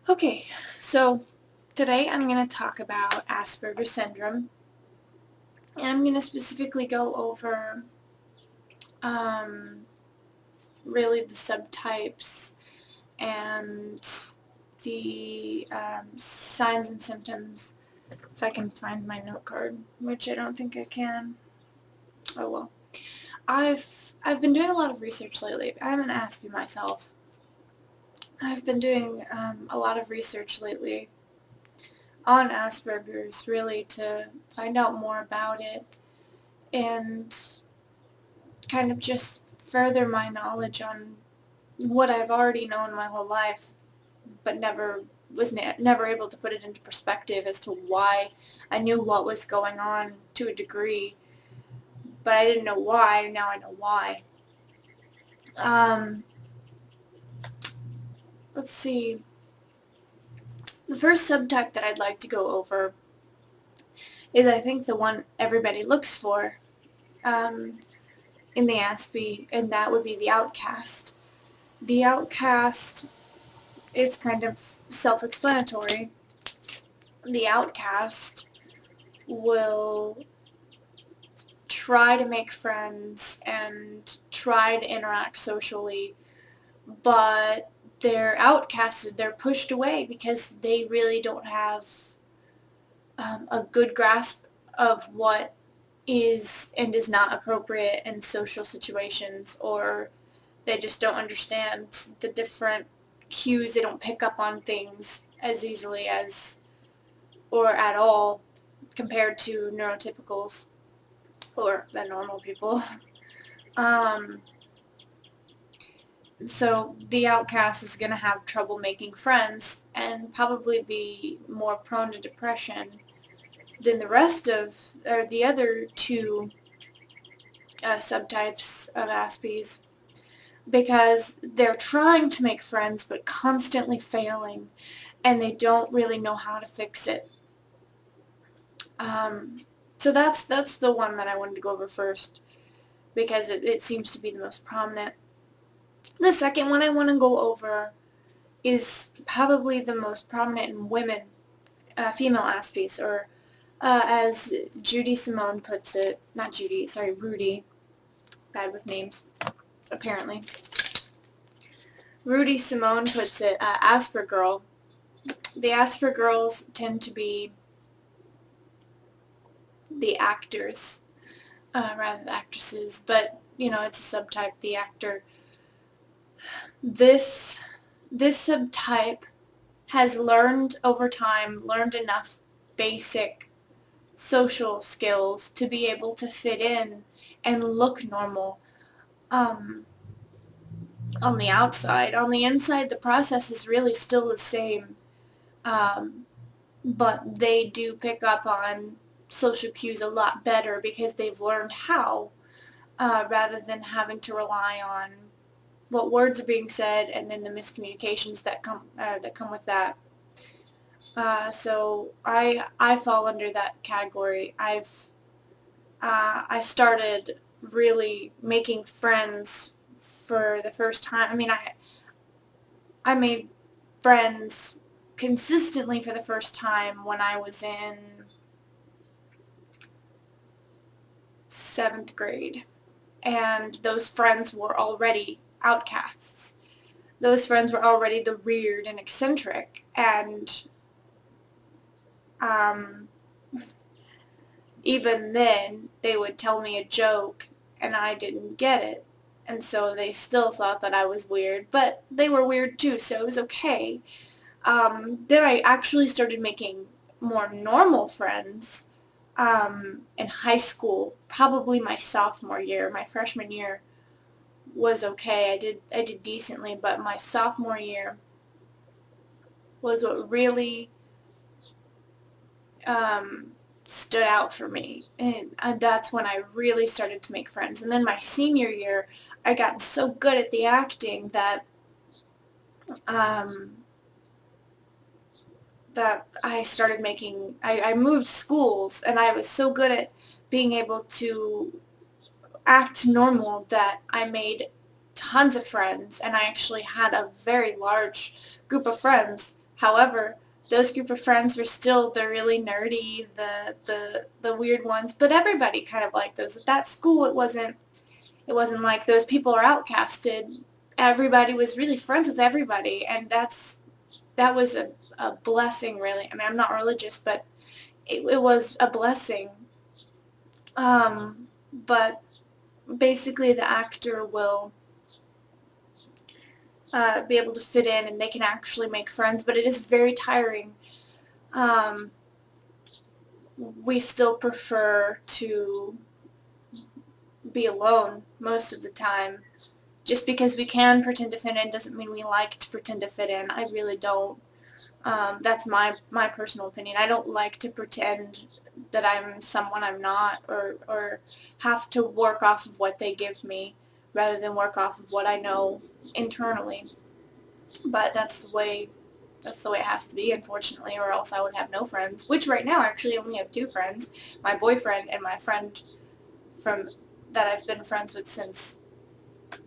Okay, so today I'm going to talk about Asperger syndrome, and I'm going to specifically go over um, really the subtypes and the signs and symptoms, if I can find my note card, which I don't think I can. Oh well. I've been doing a lot of research lately. I'm an Aspie myself. I've been doing a lot of research lately on Asperger's, really, to find out more about it and kind of just further my knowledge on what I've already known my whole life, but never able to put it into perspective as to why. I knew what was going on to a degree, but I didn't know why. Now I know why. Um, let's see. The first subtype that I'd like to go over is, I think, the one everybody looks for in the Aspie, and that would be the Outcast. The Outcast, it's kind of self-explanatory. The Outcast will try to make friends and try to interact socially, but they're outcasted, they're pushed away because they really don't have a good grasp of what is and is not appropriate in social situations, or they just don't understand the different cues. They don't pick up on things as easily as or at all compared to neurotypicals or the normal people. Um, so the outcast is going to have trouble making friends and probably be more prone to depression than the rest of, or the other two subtypes of Aspies, because they're trying to make friends but constantly failing, and they don't really know how to fix it. Um, so that's the one that I wanted to go over first, because it seems to be the most prominent. The second one I want to go over is probably the most prominent in women, female Aspies, or as Judy Simone puts it, not Judy, sorry, Rudy, bad with names, apparently. Rudy Simone puts it, Asper girl. The Asper girls tend to be the actors rather than the actresses, but it's a subtype, the actor. This subtype has learned over time, learned enough basic social skills to be able to fit in and look normal on the outside. On the inside, the process is really still the same, um, but they do pick up on social cues a lot better because they've learned how, rather than having to rely on what words are being said and then the miscommunications that come with that. So I fall under that category. I started really making friends for the first time. I mean, I made friends consistently for the first time when I was in 7th grade, and those friends were already outcasts. Those friends were already the weird and eccentric, and um, even then they would tell me a joke and I didn't get it, and so they still thought that I was weird, but they were weird too, so it was okay. Then I actually started making more normal friends in high school, probably my sophomore year. My freshman year was okay. I did decently, but my sophomore year was what really stood out for me, and that's when I really started to make friends. And then my senior year, I got so good at the acting that um, I started making, I moved schools, and I was so good at being able to act normal that I made tons of friends, and I actually had a very large group of friends. However, those group of friends were still the really nerdy, the weird ones, but everybody kind of liked those. At that school, it wasn't like those people are outcasted. Everybody was really friends with everybody, and that was a blessing, really. I mean, I'm not religious, but it was a blessing. But basically the actor will be able to fit in, and they can actually make friends, but it is very tiring. We still prefer to be alone most of the time. Just because we can pretend to fit in doesn't mean we like to pretend to fit in. I really don't. That's my personal opinion. I don't like to pretend that I'm someone I'm not, or have to work off of what they give me rather than work off of what I know internally. But that's the way it has to be, unfortunately, or else I would have no friends, which right now actually I only have 2 friends, my boyfriend and my friend from that I've been friends with since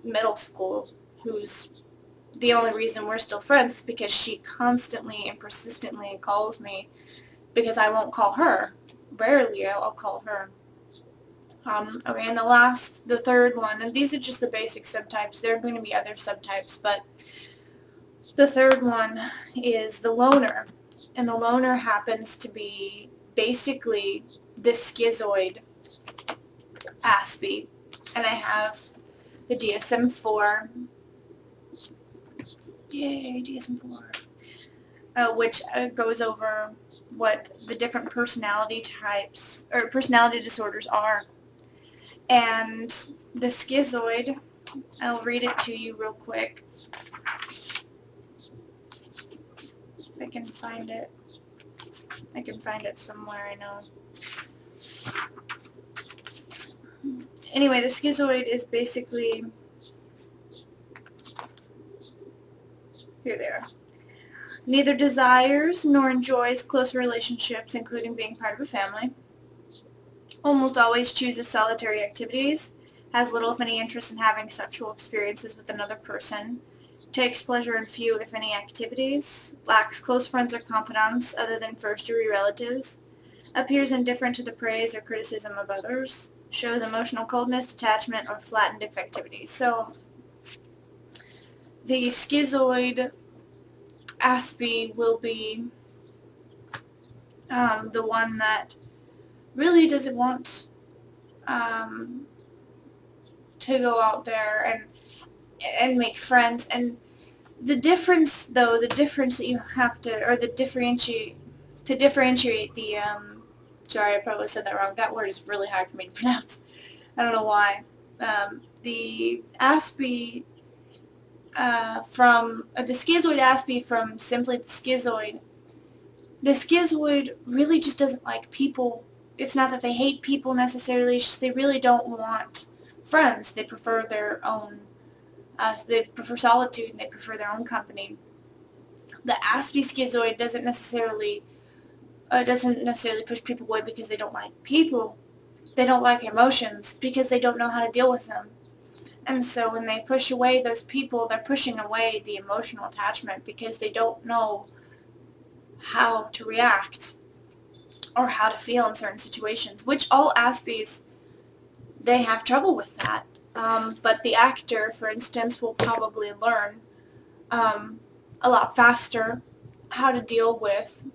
middle school, who's the only reason we're still friends is because she constantly and persistently calls me, because I won't call her. Rarely I'll call her. Okay, and the third one, and these are just the basic subtypes. There are going to be other subtypes, but the third one is the loner. And the loner happens to be basically the schizoid Aspie. And I have the DSM-4. Yay, DSM-4. Which goes over what the different personality types, or personality disorders are. And the schizoid, I'll read it to you real quick. If I can find it. I can find it somewhere, I know. Anyway, the schizoid is basically, here they are. Neither desires nor enjoys close relationships, including being part of a family. Almost always chooses solitary activities. Has little if any interest in having sexual experiences with another person. Takes pleasure in few, if any, activities. Lacks close friends or confidants other than first-degree relatives. Appears indifferent to the praise or criticism of others. Shows emotional coldness, detachment, or flattened affectivity. So, the schizoid Aspie will be the one that really doesn't want to go out there and make friends. And the difference, though, that you have to, or differentiate the, sorry, I probably said that wrong. That word is really hard for me to pronounce. I don't know why. The Aspie from, the schizoid Aspie from simply the schizoid really just doesn't like people. It's not that they hate people necessarily, it's just they really don't want friends. They prefer their own, they prefer solitude, and they prefer their own company. The Aspie schizoid doesn't necessarily push people away because they don't like people. They don't like emotions because they don't know how to deal with them. And so when they push away those people, they're pushing away the emotional attachment because they don't know how to react or how to feel in certain situations, which all Aspies, they have trouble with that. But the actor, for instance, will probably learn a lot faster how to deal with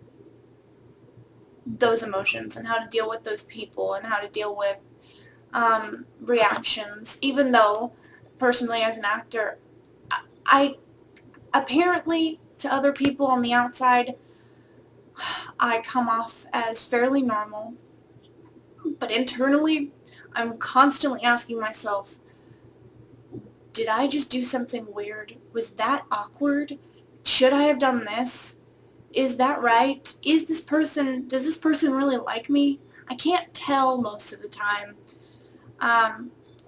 those emotions and how to deal with those people and how to deal with reactions, even though, personally, as an actor, I apparently, to other people on the outside, I come off as fairly normal, but internally, I'm constantly asking myself, did I just do something weird? Was that awkward? Should I have done this? Is that right? Does this person really like me? I can't tell most of the time,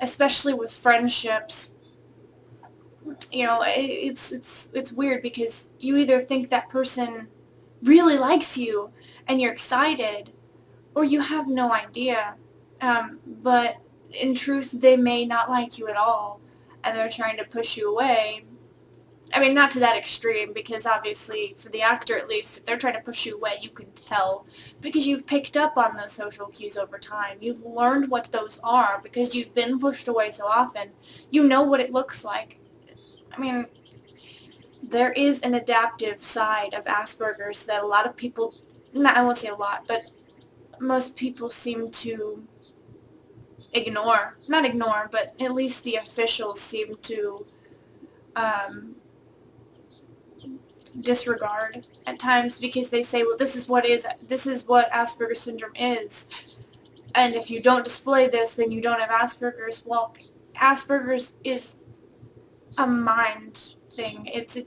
especially with friendships. You know, it's weird because you either think that person really likes you and you're excited, or you have no idea. But in truth, they may not like you at all, and they're trying to push you away I mean, not to that extreme, because obviously, for the actor at least, if they're trying to push you away, you can tell, because you've picked up on those social cues over time. You've learned what those are, because you've been pushed away so often. You know what it looks like. I mean, there is an adaptive side of Asperger's that a lot of people, I won't say a lot, but most people seem to ignore. Not ignore, but at least the officials seem to disregard at times, because they say, well, this is what Asperger syndrome is, and if you don't display this, then you don't have Asperger's. Well, Asperger's is a mind thing. It's a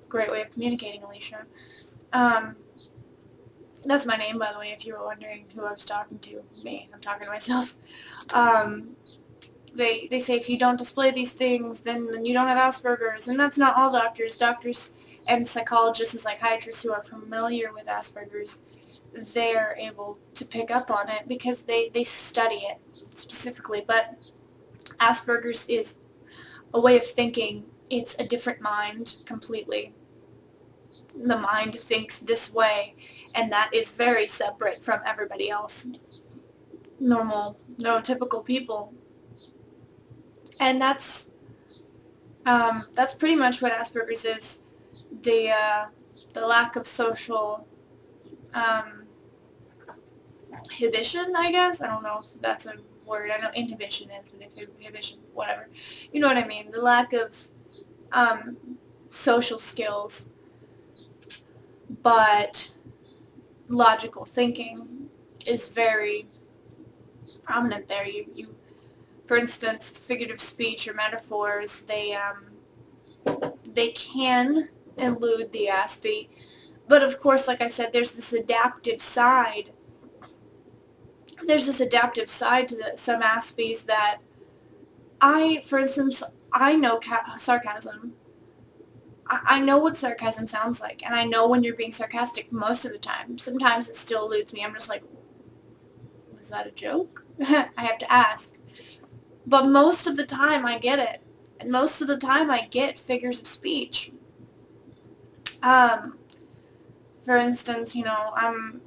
great way of communicating, Alicia. That's my name, by the way, if you were wondering who I was talking to. Me. I'm talking to myself. They say if you don't display these things, then you don't have Asperger's, and that's not all doctors. Doctors and psychologists and psychiatrists who are familiar with Asperger's, they're able to pick up on it because they study it specifically. But Asperger's is a way of thinking. It's a different mind completely. The mind thinks this way, and that is very separate from everybody else. Normal, neurotypical people. And that's pretty much what Asperger's is. The lack of social inhibition, I guess. I don't know if that's a word. I know inhibition is, but inhibition, whatever. You know what I mean. The lack of social skills, but logical thinking is very prominent there. You for instance, figurative speech or metaphors, they can elude the Aspie, but of course, like I said, there's this adaptive side. There's this adaptive side to some Aspies that for instance, I know sarcasm. I know what sarcasm sounds like, and I know when you're being sarcastic most of the time. Sometimes it still eludes me. I'm just like, was that a joke? I have to ask. But most of the time I get it. And most of the time I get figures of speech. For instance, I'm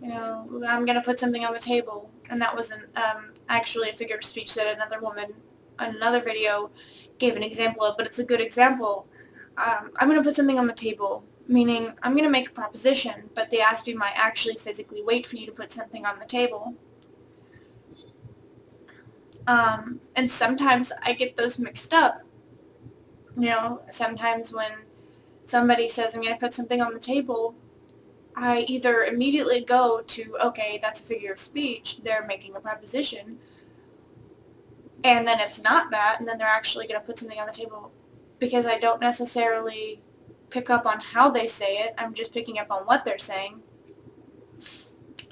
going to put something on the table. And that wasn't actually a figure of speech that another woman in another video gave an example of, but it's a good example. I'm going to put something on the table, meaning I'm going to make a proposition, but the Aspie might actually physically wait for you to put something on the table. And sometimes I get those mixed up. Sometimes when somebody says I'm going to put something on the table, I either immediately go to, okay, that's a figure of speech, they're making a proposition, and then it's not that, and then they're actually going to put something on the table, because I don't necessarily pick up on how they say it, I'm just picking up on what they're saying.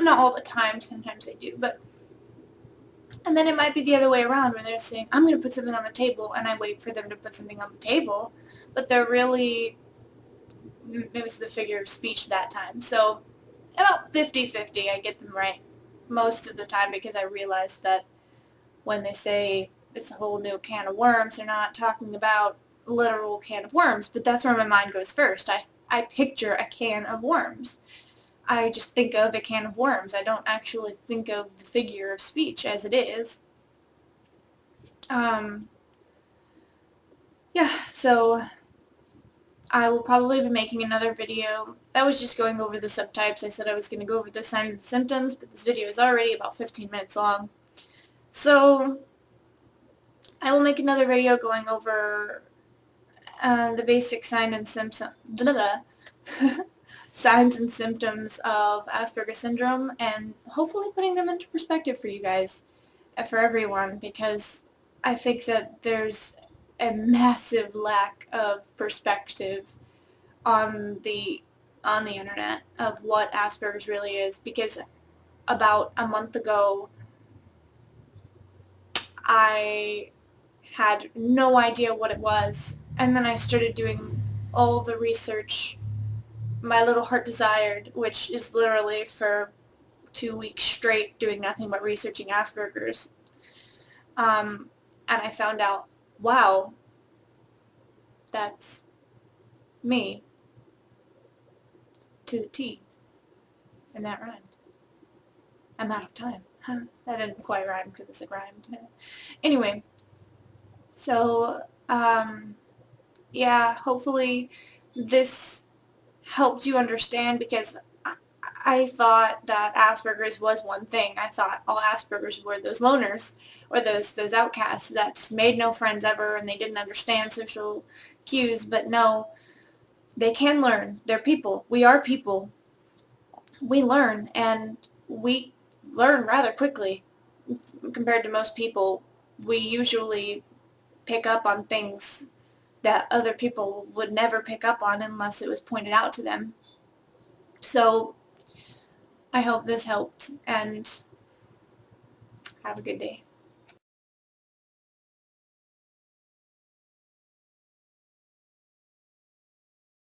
Not all the time, sometimes I do, but... And then it might be the other way around, when they're saying, I'm going to put something on the table, and I wait for them to put something on the table, but they're really, it was the figure of speech that time. So about 50-50, I get them right most of the time, because I realize that when they say it's a whole new can of worms, they're not talking about a literal can of worms, but that's where my mind goes first. I picture a can of worms. I just think of a can of worms. I don't actually think of the figure of speech as it is. Yeah, so I will probably be making another video. That was just going over the subtypes. I said I was going to go over the signs and symptoms, but this video is already about 15 minutes long. So I will make another video going over the basic signs and symptoms of Asperger syndrome, and hopefully putting them into perspective for you guys, for everyone, because I think that there's a massive lack of perspective on the internet of what Asperger's really is, because about a month ago I had no idea what it was, and then I started doing all the research my little heart desired, which is literally for 2 weeks straight doing nothing but researching Asperger's. And I found out, wow, That's me to the T. And that rhymed. I'm out of time. Huh? That didn't quite rhyme because it rhymed. Anyway, so, yeah, hopefully this helped you understand, because I thought that Asperger's was one thing. I thought all Aspergers were those loners, or those outcasts that just made no friends ever and they didn't understand social cues. But no, they can learn. They're people. We are people. We learn, and we learn rather quickly compared to most people. We usually pick up on things that other people would never pick up on unless it was pointed out to them. So I hope this helped, and have a good day.